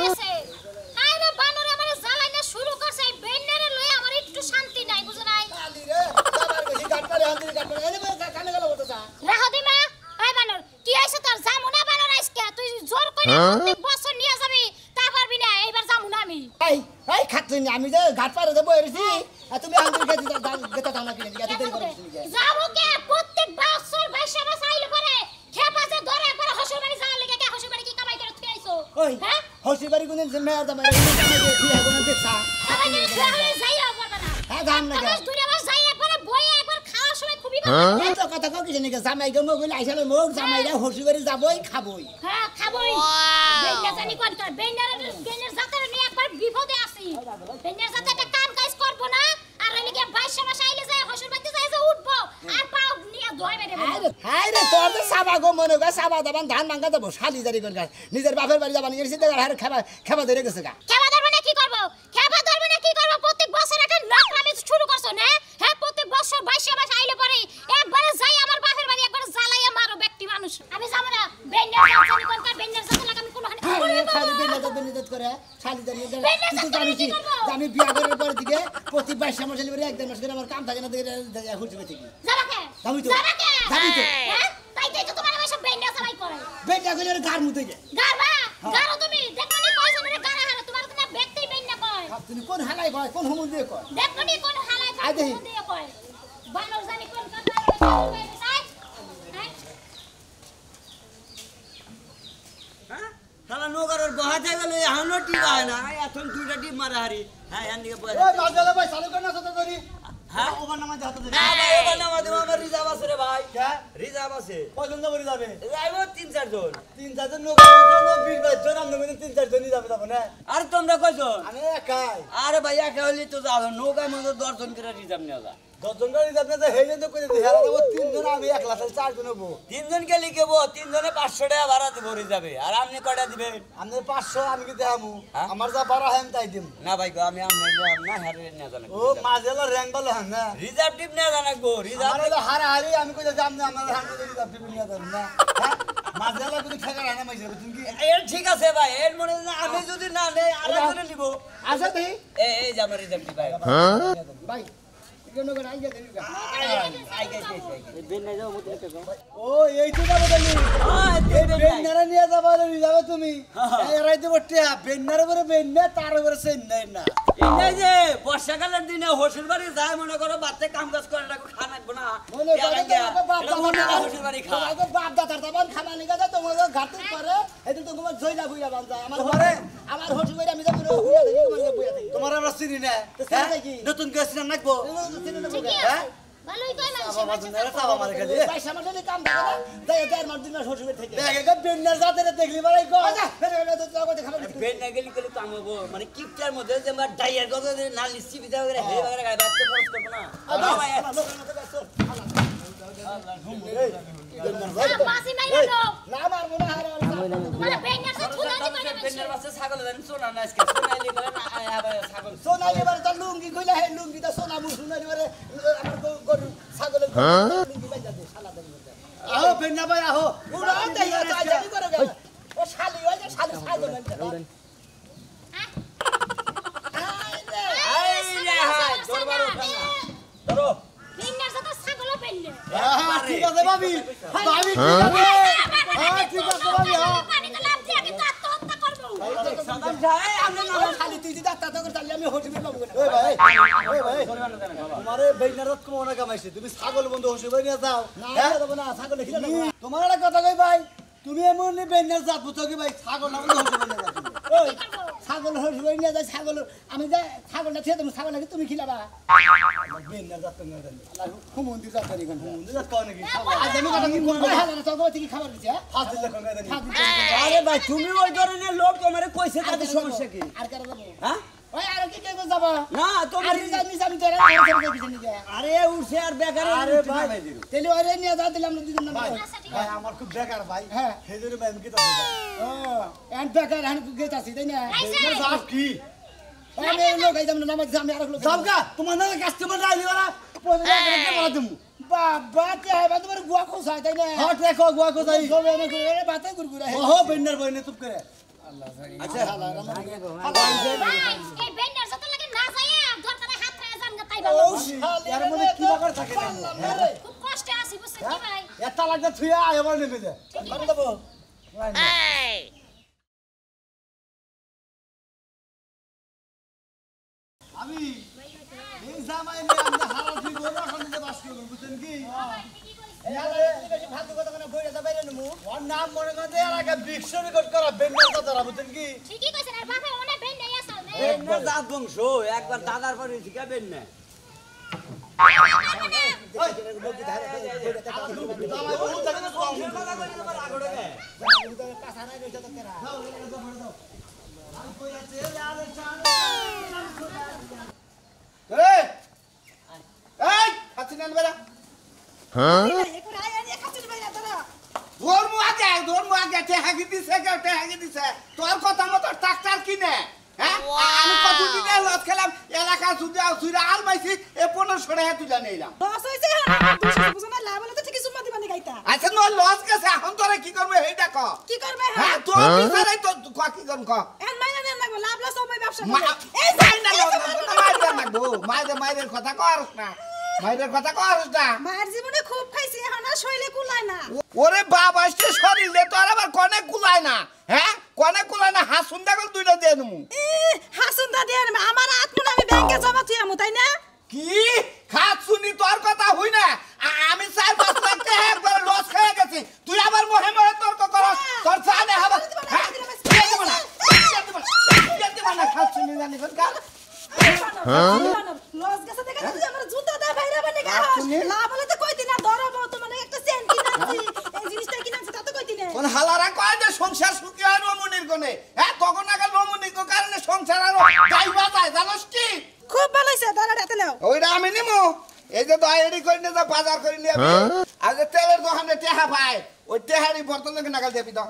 গেছে আরে বানরে আমারে জ্বালাই না শুরু করছে এই বেন্নারে লই আমার একটু শান্তি নাই বুঝো নাই আলি রে বাবার বেশি গাটপারে হান্দির গাটপারে এনে কানে গেল ওটা যা রাহদি মা এই বানর কি হইছে তোর জামু না বানর আজকে তুই জোর কইরা প্রত্যেক বছর নিয়ে যাবি তা পারবি না এইবার জামু না আমি এই খাতুন আমি যে গাটপারে দেব এরিছি আর তুমি হান্দির গেতা দাও না কিনে এত দেরি করছিস যাবো কে প্রত্যেক বছর বাইশে মাস আইলে পরে খেপা যে ধরে একবার হসুর বাড়ি যাওয়ার লাগি কে হসুর বাড়ি কি কামাই করে তুই আইছো ওই হ্যাঁ হসি বাড়ি কোন মেয়ার দাম এরকম কামাই দিয়ে ঠিক আছে কোন দেখছা আমার যদি খেয়ে যাইয়া পারবে না হ্যাঁ দাম না আমার দুই মাস যাই একবার বইয়ে একবার খাওয়ার সময় খুবই ভালো এই তো কথা কও কি জানি জামাই গো মগল আইসালে মগ জামাইরা হসি বাড়ি যাবই খাবই হ্যাঁ খাবই বেন্না জানি কোন কর বেন্নার জাতের নিয়ে একবার বিপদে আছি বেন্নার জাতে একটা কাম কাজ করব না আর এদিকে 22 মাস আইলে যায় হসুর বাড়িতে যায় যে উঠবো আর পাও নিয়ে ধোয়াবে দেব হাই রে তোর তো সাবা গো মনে গো সাবা দাবান ধান ভাঙা দেবো শালি জারি করে নিজের বাপের বাড়ি যাবানি গেছি দেখ আর খাবা ধরে গেছে গা খেবা ধরবে না কি করব খেবা ধরবে না কি করব প্রত্যেক বছর একটা নকরামি শুরু করছো না হ্যাঁ প্রত্যেক বছর 22 মাস আইলে পরে একবারে যাই আমার বাপের বাড়ি একবারে জ্বালাইয়া মারো ব্যক্তি মানুষ আমি যাব না বেন্নার জানি কোন কর বেন্নার জাতে লাগা আমি কোন খালি বেনিদত করে শালি জারি তুই তো জানিস যে আমি বিয়া করার পর দিকে প্রতি 22 মাস হলে এক দেড় মাস করে আমার কাম থাকে না দেখে হচ্ছে থেকে যাবাকে যাবি তো যাবাকে যাবি তো হ্যাঁ তাই তো তোমার এসব বেন্না সবাই করে বেটা গেলে গার মুতে গে গারবা গারো তুমি দেখনি কয়জনের গারা হারা তোমার তো না ব্যক্তি বেন্না কয় তুমি কোন হালাই কয় কোন হুমুল দিয়ে কয় দেখনি কোন হালাই আই দেখি। কোন দিয়ে কয় বানর জানি কোন কথা শালা নগরের বহাতে গেল এখনো টিপ হয় না এখন দুইটা টিপ মারা হারি হ্যাঁ এখান থেকে বসে ওই বাজালে ভাই চালু কর না তো ধরি হ্যাঁ ওভার নামাজ হাতে ধরি না ভাই এবার নামা দেবো আমার রিজার্ভ আছে রে ভাই কে রিজার্ভ আছে কয়জন যাবে যাবে যাইব 3-4 জন 3-4 জন নগর 20-22 জন আমরা 3-4 জনই যাবে যাবে না আর তোমরা কয়জন আমি একাই আরে ভাই একা হইলে তো যাও নৌকার মধ্যে 10 জন করে রিজার্ভ নিয়ে যা 10 জন গাড়ি যাবে না হেলে তো করে হেলা দেব 3 জন আমি একলা 4 জন হবো 3 জন কে লিখেবো 3 জনে 500 টাকা ভাড়া দেবো রিজার্ভে আর আপনি কয়টা দিবেন আমি 500 আমি কি দেখামু হ্যাঁ? আমার যা বাড়া হেম তাই দিম না ভাই গো আমি আপনি না হারে নিয়ে জানা ও মাঝেলা র্যাঙ্ক বলে হ্যাঁ না রিজার্ভ টিপ নিয়ে জানা গো রিজার্ভ আমার হারা হারি আমি কই যাম না আমার হান্ডে দিই যাবি নিয়ে যাম না হ্যাঁ মাঝেলা কিন্তু ঠেকা রানা মাইছে তুমি কি এর ঠিক আছে ভাই এর মনে হয় না আমি যদি না নেই আরেকজনে নিব আচ্ছা দেই এই যে আমার রিজার্ভ টিপ ভাই ভাই এগুলো করে আইয়া দেই ও এই তো যাবে তুমি বেন্নারে নিয়ে যাবে যাবে তুমি এরাই তো বটে বেন্নারে করে বেন্না তার উপরে সেন নাই না এই যে বর্ষাকালের দিনে হসুর বাড়ি যায় মনে করো বাচ্চা কাম কাজ করে রাখো খানা রাখবো না মনে করে তো বাপ দাদা হসুর বাড়ি খা তোমাকে বাপ দাদার দাবান খানা নিয়ে গেছে তোমাকে ঘাটতে পারে এদিন তো তোমার জয়লা বুইয়া বান্দা আমার ঘরে আমার হসু করে আমি যাবো বুইয়া দেখি তোমার বুইয়া দেখি তোমার আমরা চিনি না নতুন করে চিনি নাকবো হ্যাঁ ভালোই কয় না বাবা জুনারা চাবা মারে খালি পয়সা মাসে কাম থাকে না দেয় দেয় মার দিন হসু করে থেকে দেখ একটা বেন্নার জাতের দেখলি মারাই গো আচ্ছা তো জগতে খাবার বেড না গেলি কলি কাম হবো মানে কিপটার মধ্যে যে আমার ডাইয়ার কথা না লিসি বিদা করে হে বাগরে গায় বাচ্চা খরচ করব না মাসি নাই না না মারবো না হারা মানে বেন্নার সাথে তুলা দি করে বেন্নার বাচ্চা ছাগল দেন সোনা না আজকে সোনালি বলে না আবার ছাগল সোনালি বারে তো লুঙ্গি কইলা হে লুঙ্গি তো সোনা মুখ সোনালি বারে আমার গরু ছাগলের লুঙ্গি বাইজা দে শালা দেন আহো বেন্না ভাই আহো উড়া দেই তাই জানি করে গে ও শালি ওই যে শালি ছাগল দেন এই রে হাই দরবার ওঠা না ধরো বেন্নার সাথে ছাগল বেন্না ঠিক আছে ভাবি ভাবি ঠিক আছে হ্যাঁ ঠিক আছে ভাবি হ্যাঁ পানিতে লাভ দিয়ে আমি তো আত্মহত্যা করব সাদাম যায় আমি না শালি তুই যদি দাঁত করে তাহলে আমি হোটেলে পাবো না ওই ভাই তোমারে বেন্নারত কোমনা কামাইছে তুমি ছাগল বন্ধু হসে ভাই নিয়ে যাও না হ্যাঁ দেব না ছাগল দেখিলে না তোমার একটা কথা কই ভাই তুমি এমনি বেন্নার জাত বুঝো কি ভাই ছাগল না বন্ধু হসে ভাই নিয়ে যাও ওই ছাগল হসু করে নিয়ে যায় ছাগল আমি যে ছাগলটা ছেড়ে তুমি ছাগল নাকি তুমি খিলাবা বেন্নার জাত নিয়ে যাও আল্লাহ হুমন্দি জাত করি কোন বন্ধু জাত কোন কি আজ আমি কথা কি বলবো হ্যাঁ না তো কি খাবার দিছে ফাজিল কোন গায় খাদ আরে ভাই তুমি ওই ধরনের লোক তোমারে কইছে তাতে সমস্যা কি আর কারা যাব হ্যাঁ ওই আর কি কে যাব না তুমি আর জানি আমি তোরা আর করে দিছি নিয়ে আরে উঠছে আর বেকারে আরে ভাই তেলে ওরে নিয়ে যা দিলাম না দুজন না ভাই ভাই আমার খুব বেকার ভাই হ্যাঁ হেজুরে ভাই আমি কি তাই ও এন্ড বেকার হান গেতাছি তাই না বেন্নার জাত কি আমি লোক আইতাম না নামাজ আমি আর লোক যাও গা তোমার না কাস্টমার আইলি ওরা পয়সা করে বলা দিমু বাবা কে হবে তোমার গুয়া খোসাই তাই না হট রেখো গুয়া কো যাই গোবে না করে বাতে গুরগুরা হে ওহো বেন্নার বইনে চুপ করে আচ্ছা ভাই এই বেন্ডার সাথে লাগে না যায় দরকারে হাত রাখা জান গা তাই ও ভালো শালি এর মধ্যে কি ব্যাপার থাকে না খুব কষ্টে আছি বুঝছেন কি ভাই এটা লাগবে থুয়া এবার নেবে যা করে দেবো আমি এই জামাই নিয়ে আমরা হারা ঠিক হলো এখন যে বাস করব বুঝছেন কি ফালতু কথা মানে বইটা তো বাইরে নেবো ওর নাম মনে করে এর আগে বিশ্ব রেকর্ড করা বেন্ডার কথা বুঝছেন কি ঠিকই কইছেন আর বাবা মনে বেন্ডাই আছে না বেন্না জাত বংশ একবার দাদার পরে শিখা বেন্না জামাই বহু থাকে না বংশের কথা কই তোমার আগড়ে গে এই এই খাচ্ছি না বেরা ধর্ম আগে টেহাগি দিছে তোর কথা মতো ট্রাক্টর কিনে হ্যাঁ আমি কতদিন লস খেলাম এলাকা সুদা আল মাইছি এ 1500 টাকা তুলে নিলাম আচ্ছা নো লস গেছে এখন তোরে কি করবে এইটা ক হ্যাঁ তোর বিচারে তো ক কি করব ক মাইদের কথা করস না মাইদের কথা করস না খুব খাইছি এখন আর শৈলে কুলায় না ওরে বাবা সে শরীরে তোর আবার কনে কুলায় না হ্যাঁ কনে কুলায় না হাসুন দাগল দুইটা দিয়ে দেবো হাসুন্দা দিয়ে আমার আত্মনা আমি ব্যাংকে জমা থুয়ামু তাই না কি খাত শুনি তোর কথা হই না আমি 4-5 লাখ টাকা একবার লস খেয়ে গেছি তুই আবার মহে মহে তর্ক করস তোর জানে হবে হ্যাঁ খাত শুনি জানি কোন কার লস গেছে দেখে তুই আমার জুতা দা ভাইরা বানে গা লাভ হলে তো কইতি না ধরবো তো মানে একটা সেন্ট কিনাছি এই জিনিসটা কিনাছি তা তো কইতি না কোন হালারা কয় যে সংসার সুখী হয় রমণীর কোনে হ্যাঁ তখন আগে রমণীর কারণে সংসার আরো গাইবা যায় জানোস কি খুব ভালো হইছে দাঁড়া হাতে নাও ওইটা আমি নিমু এই যে দয়ারি করে নিয়ে যা বাজার করে নিয়ে আর যে তেলের দোকানে টেহা পায় ওই টেহারি বর্তন লাগে নাগাল দেবি তো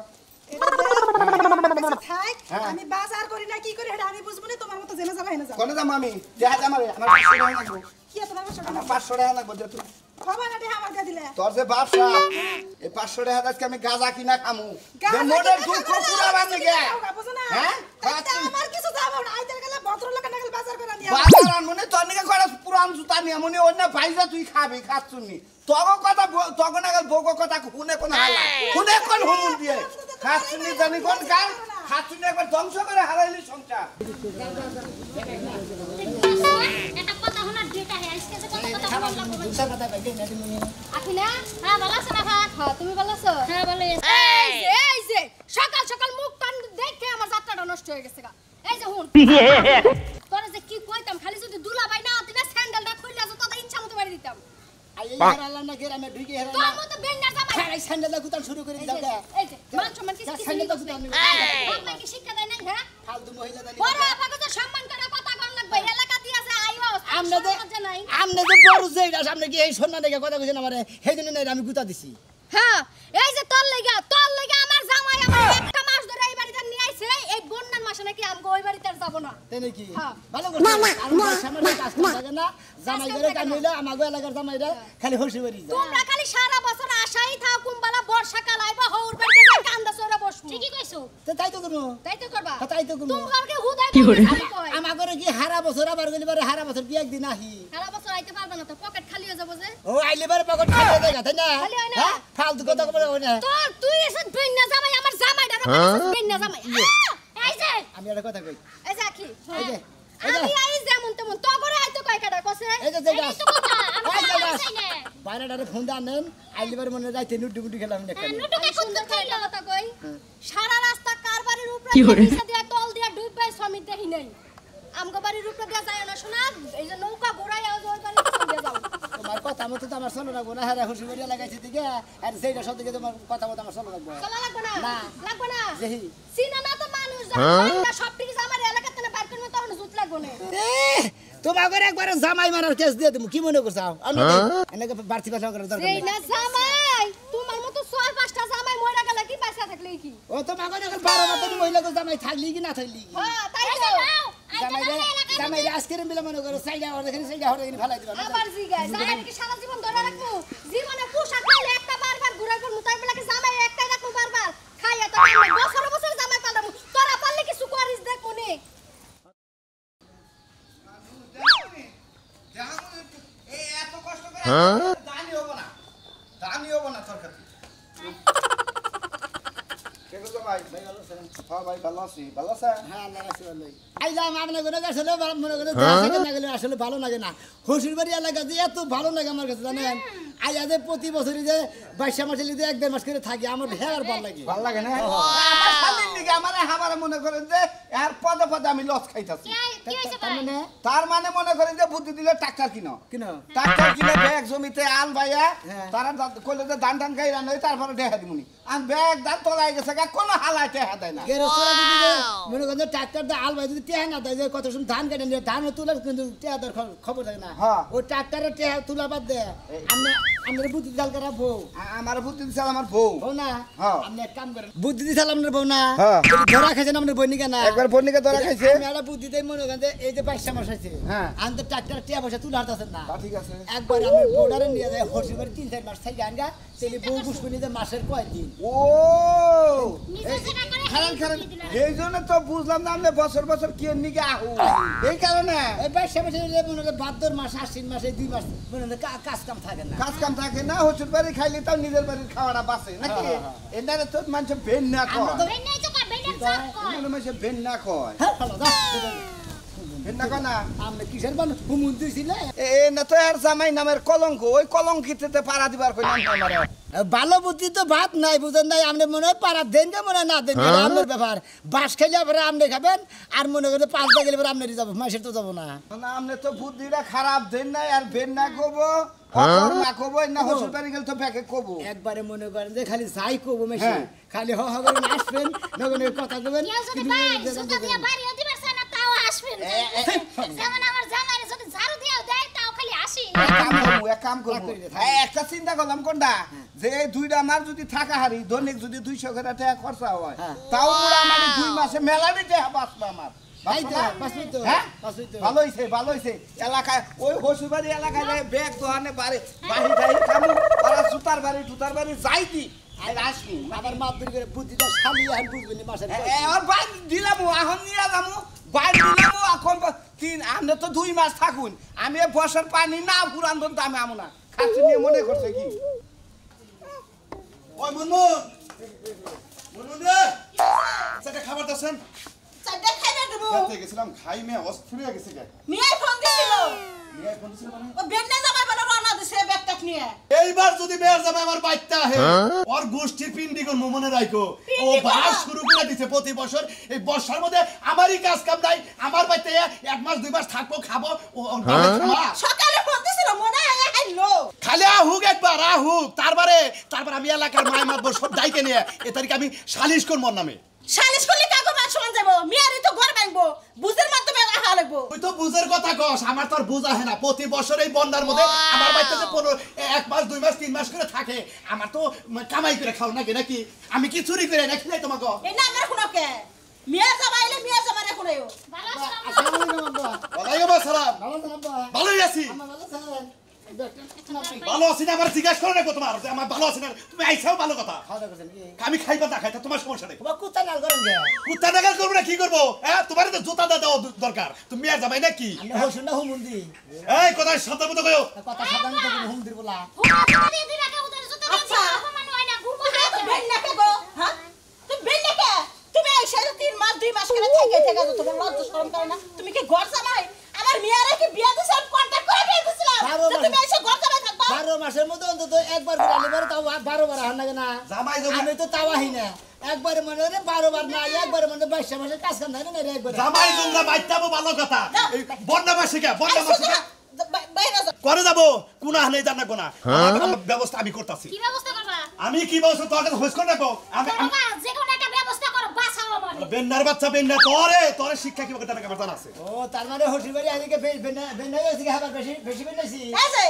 থাক আমি বাজার করি না কি করি এটা আমি বুঝবো না তোমার মতো জেনে যাবে না যাও কোনে যাম আমি টেহা জামারে আমার 500 টাকা লাগবে কি তোমার কাছে আমার 500 টাকা লাগবে দে তুই খবর না দেয়া আমার দিলে তোর যে ব্যবসা এই 500 টাকা আজকে আমি গাঁজা কিনা খামু যে মোটর দুধ কুকুরা বানি গে হ্যাঁ আমার কিছু যাবে না আইতে গেলে ভদ্রলোক না গেলে বাজার করে নিয়ে বাজার আনমনে তোর নিকে করা পুরান জুতা নিয়ে মনে অন্য ভাইজা তুই খাবি খাচ্ছুনি তগো কথা তগো নাগাল বগো কথা শুনে কোন হালা শুনে কোন হুমুন দিয়ে খাচ্ছুনি জানি কোন কাল খাচ্ছুনি একবার ধ্বংস করে হারাইলি সংসার এটা কথা শোনার ডেটা হে আজকে যে কথা বললাম আপনি না হ্যাঁ ভালো আছেন না হ্যাঁ তুমি ভালো আছো হ্যাঁ ভালো আছি এই যে সকাল সকাল মুখ কান দেখে আমার যাত্রাটা নষ্ট হয়ে গেছে গা এই যে হুন তোরা যে কি কইতাম খালি যদি দুলাভাই না দিলে স্যান্ডেলটা খুললে তো তোদের ইচ্ছা মতো বাড়ি দিতাম আই হেরালাম না গেরামে ঢুকে তোর হেরালাম মতো বেন্ডার জামাই এই স্যান্ডেল গুতান শুরু করে দাও এই যে মান সম্মান কিছু কিছু স্যান্ডেল গুতান বাবা কি শিক্ষা দেয় না হ্যাঁ ফালতু মহিলা দানি বড় আপাকে তো সম্মান করে কথা কম লাগবে এলাকা দিয়া যে আইও আমনে যে নাই আমনে যে বড় যেইটা সামনে কি এই সম্মান দেখে কথা কইছেন আমারে সেইজন্য নাই আমি গুতা দিছি হ্যাঁ এই যে তোর লাগা আমার জামাই আমার একটা মাস ধরে এই বাড়িতে নিয়ে আইছে এই বন্যার মাসে নাকি আমগো ওই বাড়িতে আর যাব না তাই নাকি হ্যাঁ। ভালো কথা আর সামনে কাজ করা লাগে না জামাই করে কাম হইলো আমাগো এলাকার জামাইরা খালি হইছে বাড়ি যায় তোমরা খালি সারা বছর আশাই থাও কুম্বালা বর্ষাকাল আইবা হউর বাড়িতে যাই কান্দা সরা বসবো ঠিকই কইছো তো তাই তো করবো তাই তো করবা তাই তো করবো তোমাকে হুদাই কই আমাগরে কি হারা বছর আবার গলি বারে হারা বছর কি একদিন আহি সারা বছর আইতে পারবা না তো পকেট খালি হয়ে যাবো যে ও আইলে বারে পকেট খালি হয়ে যায় তাই না খালি হয় না। হ্যাঁ ফালতু কথা বলে হয় না তোর তুই এসে বন্যা জামাই আমার জামাইটা বন্যা জামাই এই যে আমি একটা কথা কই এই যে কি এই যে এই যে আমি আই যেমন তেমন তো করে আইতো কয় কাটা কসে এই যে জায়গা। এই তো কথা আমি এই জায়গা। চাই না বাইরেটারে ফোন দা নেন আইলে বারে মনে যাইতে নুডু মুডু খেলাম না খালি নুটুকে সুন্দর খাইলা কথা কই সারা রাস্তা কারবারের উপরে নিচে দিয়া তল দিয়া ডুববে সমিত দেখি নাই আমগো বাড়ির উপরে দিয়া যায় না শোনা এই যে নৌকা ঘোরাই আও ওই বাড়ি দিয়ে যাও তোমার কথা মতো তো আমার চলো রাখবো না হ্যাঁ খুশি করিয়া লাগাইছি দিকে আর সেইটা সব দিকে তোমার কথা মতো আমার চলো রাখবো চলা লাগবে না না। লাগবে না যেহি সিনা না তো মানুষ যখন সব ঠিক আমার এলাকাতে না বাইর করবে তখন জুত লাগবে না তোমাকে একবার জামাই মারার কেস দিয়ে তুমি কি মনে করছাও আমি এনেকে বাড়তি পাশা করার দরকার এই নেই না জামাই তোমার মতো 4-5টা জামাই মরে গেলে কি পয়সা থাকলে কি ও তোমাকে এখন 12 মতন মহিলা তো জামাই থাকলি কি না থাকলি কি হ্যাঁ তাই তো জামাই আজকের বিলে মনে করো সাইডা হরে দেখেন সাইডা হরে দেখেন ফেলাই দিবা আবার জিগায় জামাই কি সারা জীবন ধরে রাখবো জীবনে পোশাক পাইলে একটা বারবার ঘুরাই করব তাই বলে কি জামাই একটাই রাখবো বারবার খাইয়া তো বছর বছর জামাই পাল্টাবো তোরা হবো না তোর কাছে কে গো ভাই ভাই ভালো আছেন হ্যাঁ ভাই ভালো আছি ভালো আছেন হ্যাঁ আল্লাহ রাখছে ভালোই আইলাম আপনার ঘরে আসলে মনে করে দেখা না গেলে আসলে ভালো লাগে না শ্বশুর বাড়ি এলাকা যে এত ভালো লাগে আমার কাছে জানেন আইয়া যে প্রতি বছরই যে 22 মাসে যদি 1-1.5 মাস করে থাকি আমার হেয়ার ভালো লাগে ভালো লাগে না আমার শালীর দিকে আমার মনে করেন যে এর পদে পদে আমি লস খাইতাছি কি হইছে তার মানে তার মানে মনে করেন যে বুদ্ধি দিলে ট্রাক্টর কিনো কিনো ট্রাক্টর কিনে ব্যাগ জমিতে আন ভাইয়া হ্যাঁ। তারা কইলে যে ধান ধান খাই রান তারপরে দেখা দিমুনি আন ব্যাগ ধান তোলাই গেছে কোনো হালাই টেহা দেয় না গেরস্তরা যদি যে মনে করেন ট্রাক্টর দিয়ে আল ভাই যদি টেহা না দেয় যে কত সময় ধান কেটে নিয়ে ধান তোলার কিন্তু টেহা দেওয়ার খবর থাকে না হ্যাঁ। ওই ট্রাক্টরের টেহা তোলা বাদ দেয় আমরা বুদ্ধি চাল করা বউ আমার বুদ্ধি দিছে আমার বউ বউ না হ্যাঁ। আপনি এক কাম করেন বুদ্ধি দিছাল আপনার বউ না হ্যাঁ। ধরা খাইছেন আপনার বই নিকে না একবার বন্নিকে ধরা খাইছে আমি একটা বুদ্ধি দেই মনে করেন যে এই যে 22 মাস হয়েছে হ্যাঁ। আমি তো ট্রাক্টর টেহা পয়সা তুলে হারতেছেন না তা ঠিক আছে একবার আমি বর্ডারে নিয়ে যাই হরসি করে 3-4 মাস থেকে আনগা তেলি বউ বুঝবে যে মাসের কয়দিন ও নিজে যেটা করে খারান খারান এই জন্য তো বুঝলাম না আপনি বছর বছর কি নিকে আহু এই কারণে এই 22 মাসে মনে করেন ভাদ্র মাস আশ্বিন মাসে 2 মাস মনে করেন কাজ কাম থাকে না কাজ কাম থাকে না হচুর বাড়ি খাইলে তাও নিজের বাড়ির খাওয়াটা বাঁচে নাকি এনারে তো মানুষ বেন না কয় বেন নাই তো কর বেন জাত কর এনারে মানুষ বেন না কয় হ্যাঁ ভালো দাও বেন না কয় না আপনি কিসের বান হুমুন দিছিলে এ না তো আর জামাই নামের কলঙ্ক ওই কলঙ্কিতে পাড়া দিবার কই নাম আমারে ভালো বুদ্ধি তো ভাত নাই বুঝেন নাই আপনি মনে হয় পাড়া দেন কে মনে হয় না দেন আপনার ব্যাপার বাস খাইলে পরে আপনি খাবেন আর মনে করেন 5 টাকা গেলে পরে আপনারই যাবো মাসের তো যাবো না না আপনি তো বুদ্ধিটা খারাপ দেন নাই আর বেন না কবো না কবো না হচুর বাড়ি গেলে তো ব্যাকে কবো একবারে মনে করেন যে খালি যাই কবো মেশে হ্যাঁ। খালি হ করে আসবেন নগনে কথা কবেন কেউ যদি ভাই জুতা দিয়া বাড়িও দিবার চায় না তাও আসবেন যেমন আমার জামাইরে যদি ঝাড়ু দিয়াও দেয় তাও খালি আসি এক কাম করবো একটা চিন্তা করলাম কোনটা যে দুইটা আমার যদি থাকা হারি দৈনিক যদি 200 করে টাকা খরচা হয় হ্যাঁ। তাও পুরো আমার 2 মাসে মেলারই টাকা বাঁচবে আমার তাই তো বাঁচবে তো হ্যাঁ বাঁচবে তো ভালো হইছে এলাকায় ওই হসুবাড়ি এলাকায় ব্যাগ দোকানে বাড়ি খামু ওরা সুতার বাড়ি যাইতি আর আসবি আবার মাপবির করে বুদ্ধিটা শালি আর বুঝবেন মাসের আর বাইর দিলাম আহন নিয়ে যাবো বাইর দিলাম এখন 3 আমরা তো 2 মাস থাকুন আমি বর্ষার পানি না পুরান দন তো আমি আমু না খাচ্ছি নিয়ে মনে করছে কি ওই মুনমুন রে সেটা খাবার দাছেন চারটা খাইনা দেবো খেতে গেছিলাম খাই মে অস্থির হয়ে গেছে কে মিয়াই ফোন দিছিল নিয়ে ফোন দিছিল মানে ও বেন না যাবে বলে রওনা দিছে ব্যাগটা নিয়ে এইবার যদি মেয়ের জামাই আমার বাইতে আহে ওর গোষ্ঠীর পিন্ডি কোন মনে রাখো ও বাস শুরু করে দিছে প্রতি বছর এই বর্ষার মধ্যে আমারই কাজ কাম নাই আমার বাইতে 1 মাস 2 মাস থাকবো খাবো ও ভাবে খাওয়া সকালে ফোন দিছিল মনে হয় আইলো খালি আহুক একবার আহুক তারপর আমি এলাকার মায় মাতবো সব দায়কে নিয়ে এ তারিখে আমি সালিশ করব ওর নামে সালিশ করলে কাগো মান সমান যাব মিয়ারই তো ঘর ভাঙবো বুঝের মাধ্যমে আহা লাগবো তুই তো বুঝের কথা কস আমার তো আর বুঝা হয় না প্রতি বছর এই বন্যার মধ্যে আমার বাড়িতে যে 1 মাস 2 মাস 3 মাস করে থাকে আমার তো কামাই করে খাও নাকি আমি কি চুরি করে নাকি নাই তোমাকে এই না আমার কোনো কে মিয়া যাবাইলে মিয়া যাবারে কোনায়ও ভালো আছে আসসালামু আলাইকুম আব্বা ওয়ালাইকুম আসসালাম ভালো আছেন আব্বা ভালোই আছি আমার ভালো আছেন ভালো আছি না আমার জিজ্ঞাসা করো না তোমার যে আমার ভালো আছি না তুমি আইছাও ভালো কথা খাওয়া দাওয়া করছেন কি আমি খাইবা না খাইতা তোমার সমস্যা নেই তোমার কুত্তা নাল করেন কে কুত্তা নাগাল করবো না কি করবো হ্যাঁ তোমার তো জুতা দেওয়া দরকার তুমি আর যাবাই না কি আমরা হইছুন না হুমুন্দি এই কথা সাদা মতো কয়ো কথা সাধারণ থেকে হুমদির বলা হুমা দিয়ে দিলা কে উদর জুতা আচ্ছা। দিয়ে অপমান হয় না ঘুরবো তুমি বেন না কে গো হ্যাঁ তুমি বেন না কে তুমি আইসা 3 মাস 2 মাস করে থেকে তোমার লজ্জা শরম করে না তুমি কি ঘর জামাই আমার মিয়ারে কি বিয়া দিছ আমি কন্টাক্ট করে বিয়া দিছিলাম 12 তুমি আইসা ঘর জামাই থাকবা 12 মাসের মধ্যে অন্তত একবার করে আলিবার তাও 12 বার হান লাগে না জামাই আমি তো তাও আহি না একবারে মনে রে 12 বার না একবারে মনে 22 মাসের কাজ কাম না রে একবার জামাই জুমরা বাইতাবো ভালো কথা এই বন্যা মাসে বাইরে যাও করে যাবো কোন হানে জানা কোনা আমার ব্যবস্থা আমি করতেছি কি ব্যবস্থা করবা আমি কি বলছো তোর কাছে হোস করে রাখবো আমি বাবা যে কোনো একটা ব্যবস্থা করো বাঁচাও আমার বেন্নার বাচ্চা বেন্না তোরে শিক্ষা কি করতে আমার জানা আছে ও তার মানে হসির বাড়ি আজকে বেন হইছে কি খাবার বেশি বেশি বেনাইছি এই যে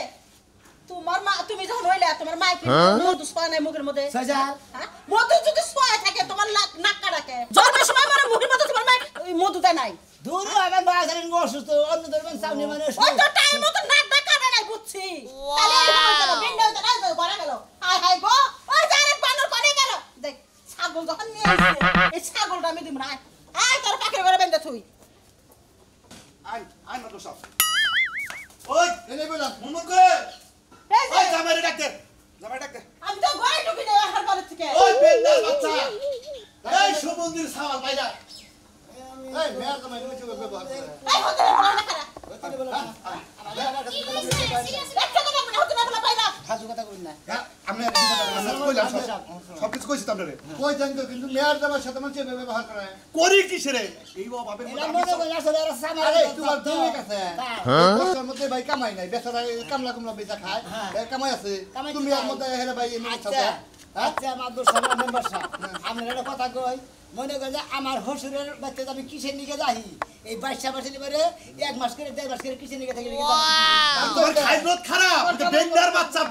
তোমার মা তুমি যখন হইলা তোমার মা কি মধু সোয়া নাই মুখের মধ্যে সজাল হ্যাঁ মধু যদি সোয়া থাকে তোমার নাক কাটাকে জন্মের সময় আমার মুখের মধ্যে তোমার মা ওই মধু দেয় নাই দূর আমার বাজারের অসুস্থ অন্য ধরবেন সামনে মানে ওই তো টাইম মতো নাক কাটা নাই বুঝছি তাহলে এই হলো বেন্ডা হইতো না ঘরে গেল হাই হাই গো ওই জারে বানর কোনে গেল দেখ ছাগল যখন নিয়ে আসছে এই ছাগলটা আমি দিম না আয় তোর পাখির ঘরে বেন্ডা থুই আই মাত্র সব ওই এনে বললাম মন করে এই যে ওই জামাই ডাক্তার আমি তো মন্দির সাওয়াল বাইরা এই মেয়ের তো মানে চুপ ব্যবহার করে এই হতে বলা না খারাপ হতে বলে না আমার কাছে কি হইছে সিরিয়াস একটা কথা বলে হতে না বলা পাইলা ফাজু কথা কই না আমরা কইলাম সবকিছু কইছি তো আপনারে কই জান তো কিন্তু মেয়ের জামার সাথে মানে চুপ ব্যবহার করে করি কিসে রে এই বাপের এরা মনে করে আসলে এরা সামার আরে তোমার তো ঠিক আছে বছর মধ্যে ভাই কামাই নাই বেচারা কামলা কুমলা বেচা খায় এর কামাই আছে কামাই তুমি আর মধ্যে হেরে ভাই এমনি আচ্ছা থাকে আচ্ছা মাদুর সাহেব মেম্বার সাহেব আমি একটা কথা কই মনে করে যে আমার হসুরের বাচ্চা আমি কিসের নিকে যাই এই 22 মাসের নিবারে 1 মাস করে 1.5 মাস করে কিসের নিকে থাকি তোমার খাইরত খারাপ এটা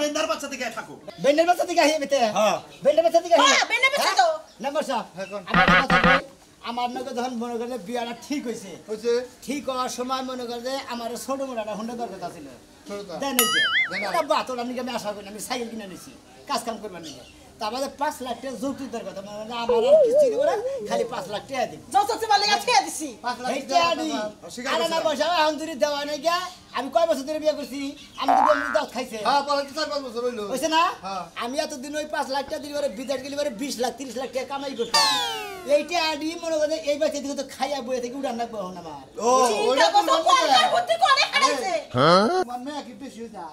বেন্ডার বাচ্চা থেকে থাকো বেন্ডের বাচ্চা থেকে আহি বেতে হ্যাঁ বেন্ডের বাচ্চা থেকে আহি হ্যাঁ বেন্ডের বাচ্চা তো মেম্বার সাহেব এখন আমি একটা কথা কই আমার নগে যখন মনে করে বিয়াটা ঠিক হইছে হইছে ঠিক হওয়ার সময় মনে করে যে আমার ছোট মোটাটা হুন্ডা দরকার ছিল ছোটটা দেন এই যে দেন। ওটা বাত ওটা নিকে আমি আশা করি না, আমি সাইকেল কিনে নিছি কাজ কাম করবার নিকে তারপরে 5 লাখ টাকা যৌতুক দরকার মানে আমার আর কিছু দিব না খালি 5 লাখ টাকা দিব যৌতুক বলে ছেড়ে দিছি 5 লাখ এই টাকা টাকা দি আর না পয়সা এখন তুই দেওয়া নাই গা আমি কয় বছর ধরে বিয়ে করছি আমি তো বন্ধু দাও খাইছে হ্যাঁ পরে 4-5 বছর হইলো হইছে না হ্যাঁ। আমি এতদিন ওই 5 লাখ টাকা দিলে পরে বিদেশ গেলে পরে 20 লাখ 30 লাখ টাকা কামাই করতাম এইটা আদি মনে করে এই বাচ্চা দিকে তো খাইয়া বইয়া থেকে উড়ান রাখবো এখন আমার ও ওইটা তো মন করে বুদ্ধি করে হারাইছে তোমার মেয়ে কি বেশি হইতা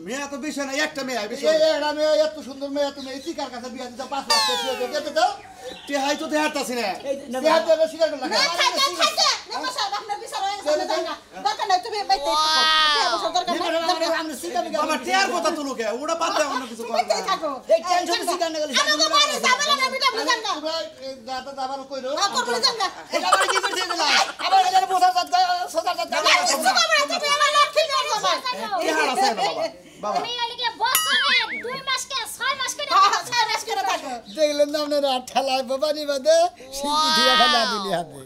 মেয়ে তো বেশি না একটা মেয়ে বেশি এই এরা মেয়ে এত সুন্দর মেয়ে তুমি এই চিকার কাছে বিয়া দিতে 5 লাখ টাকা দিয়ে দিতে দাও টেহাই তো দেখাতাছি না এই বিয়া দিয়ে শিকার করে না লাগা খাইতে খাইতে নেমা সাহেব আপনার বিচার হয়ে গেছে না দরকার নাই তুমি বাইতে থাকো দরকার নাই আমরা সিগামি বাবা টেয়ার কথা তো লোকে ওটা বাদ দাও অন্য কিছু করো বাইতে থাকো এই টেনশন সিগার না গেলে আমি তো বাড়ি যাবে না বিটা বুঝান না তোমরা দাদা দাবার কইরো না করব জান না এটা আবার কি করতে গেলা আবার এদের বোঝা যাত সোজা যাত না কিছু করবে না তুমি আমার লক্ষ্মী নিয়ে যাবে টেহার আছে না বাবা বাবা আমি ওইদিকে বছরে 2 মাস কে 6 মাস করে হ্যাঁ 6 মাস করে থাকো দেখলেন না আপনারা ঠেলায় বাবা নিবাদে শিল্পী দিয়া ফেলা দিলি হাতে